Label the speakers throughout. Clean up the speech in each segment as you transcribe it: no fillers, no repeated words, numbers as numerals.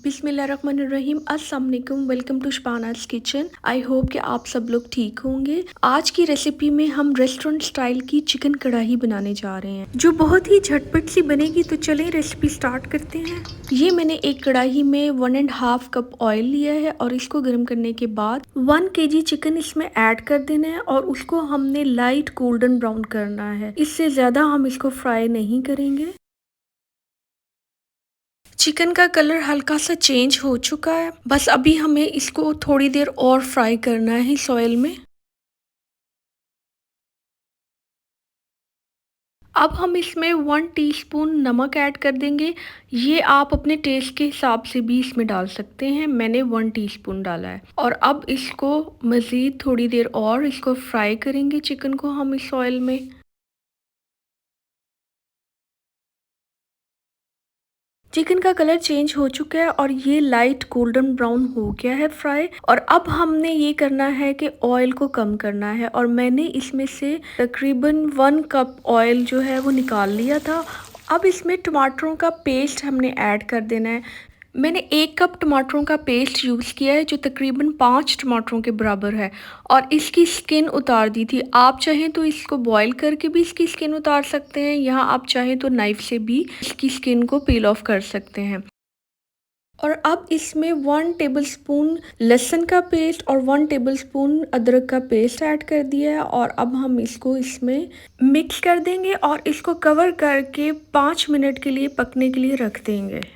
Speaker 1: बिस्मिल्लाहिर्रहमानिर्रहीम। अस्सलाम वालेकुम। Welcome to Shabana's kitchen. I hope कि आप सब लोग ठीक होंगे। आज की रेसिपी में हम रेस्टोरेंट स्टाइल की चिकन कढ़ाई बनाने जा रहे हैं जो बहुत ही झटपट सी बनेगी। तो चलें रेसिपी स्टार्ट करते हैं। ये मैंने एक कढ़ाई में 1.5 कप ऑयल लिया है और इसको गर्म करने के बाद 1 kg चिकन इसमें ऐड कर देना है और उसको हमने लाइट गोल्डन ब्राउन करना है। इससे ज़्यादा हम इसको फ्राई नहीं करेंगे। चिकन का कलर हल्का सा चेंज हो चुका है, बस अभी हमें इसको थोड़ी देर और फ्राई करना है इस ऑयल में। अब हम इसमें 1 टीस्पून नमक ऐड कर देंगे। ये आप अपने टेस्ट के हिसाब से भी इसमें डाल सकते हैं। मैंने 1 टीस्पून डाला है और अब इसको मज़ीद थोड़ी देर और इसको फ्राई करेंगे चिकन को हम इस ऑयल में। चिकन का कलर चेंज हो चुका है और ये लाइट गोल्डन ब्राउन हो गया है फ्राई। और अब हमने ये करना है कि ऑयल को कम करना है और मैंने इसमें से तकरीबन 1 कप ऑयल जो है वो निकाल लिया था। अब इसमें टमाटरों का पेस्ट हमने ऐड कर देना है। मैंने 1 कप टमाटरों का पेस्ट यूज़ किया है जो तकरीबन 5 टमाटरों के बराबर है और इसकी स्किन उतार दी थी। आप चाहें तो इसको बॉईल करके भी इसकी स्किन उतार सकते हैं, यहाँ आप चाहें तो नाइफ़ से भी इसकी स्किन को पील ऑफ कर सकते हैं। और अब इसमें 1 टेबलस्पून लहसुन का पेस्ट और 1 टेबलस्पून अदरक का पेस्ट ऐड कर दिया है और अब हम इसको इसमें मिक्स कर देंगे और इसको कवर करके 5 मिनट के लिए पकने के लिए रख देंगे।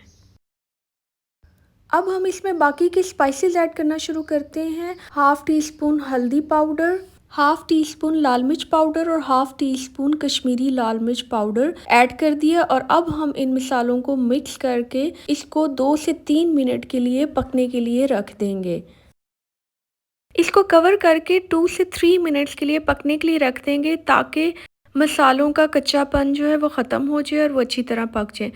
Speaker 1: अब हम इसमें बाकी के स्पाइसेस ऐड करना शुरू करते हैं। हाफ टी स्पून हल्दी पाउडर, हाफ टी स्पून लाल मिर्च पाउडर और हाफ टी स्पून कश्मीरी लाल मिर्च पाउडर ऐड कर दिया और अब हम इन मसालों को मिक्स करके इसको 2 से 3 मिनट के लिए पकने के लिए रख देंगे। इसको कवर करके 2 से 3 मिनट्स के लिए पकने के लिए रख देंगे ताकि मसालों का कच्चापन जो है वो ख़त्म हो जाए और वो अच्छी तरह पक जाए।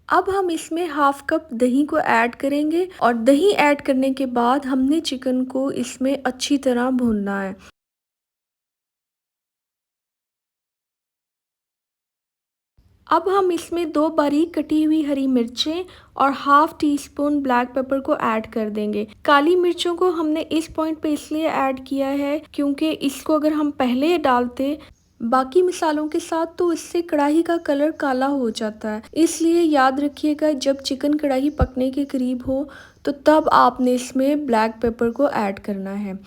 Speaker 1: अब हम इसमें हाफ कप दही को ऐड करेंगे और दही ऐड करने के बाद हमने चिकन को इसमें अच्छी तरह भूनना है। अब हम इसमें 2 बारीक कटी हुई हरी मिर्चें और half tea spoon black pepper को ऐड कर देंगे। काली मिर्चों को हमने इस पॉइंट पे इसलिए ऐड किया है क्योंकि इसको अगर हम पहले डालते बाकी मसालों के साथ तो इससे कढ़ाई का कलर काला हो जाता है। इसलिए याद रखिएगा जब चिकन कढ़ाई पकने के करीब हो तो तब आपने इसमें ब्लैक पेपर को ऐड करना है।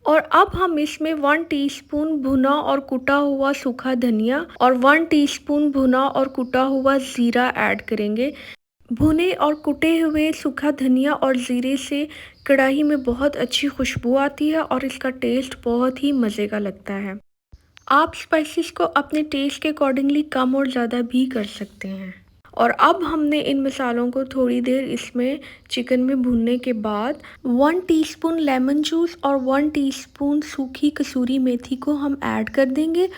Speaker 1: और अब हम इसमें 1 टीस्पून भुना और कुटा हुआ सूखा धनिया और 1 टीस्पून भुना और कुटा हुआ ज़ीरा ऐड करेंगे। भुने और कुटे हुए सूखा धनिया और ज़ीरे से कढ़ाई में बहुत अच्छी खुशबू आती है और इसका टेस्ट बहुत ही मज़े का लगता है। आप स्पाइसेस को अपने टेस्ट के अकॉर्डिंगली कम और ज़्यादा भी कर सकते हैं। और अब हमने इन मसालों को थोड़ी देर इसमें चिकन में भूनने के बाद 1 टीस्पून लेमन जूस और 1 टीस्पून सूखी कसूरी मेथी को हम ऐड कर देंगे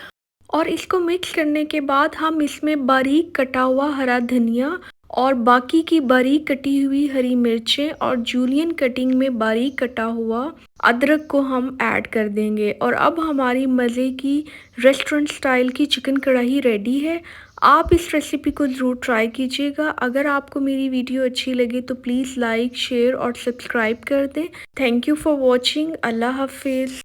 Speaker 1: और इसको मिक्स करने के बाद हम इसमें बारीक कटा हुआ हरा धनिया और बाकी की बारीक कटी हुई हरी मिर्चें और जूलियन कटिंग में बारीक कटा हुआ अदरक को हम ऐड कर देंगे। और अब हमारी मज़े की रेस्टोरेंट स्टाइल की चिकन कढ़ाई रेडी है। आप इस रेसिपी को ज़रूर ट्राई कीजिएगा। अगर आपको मेरी वीडियो अच्छी लगे तो प्लीज़ लाइक, शेयर और सब्सक्राइब कर दें। Thank you for watching. अल्लाह हाफिज़।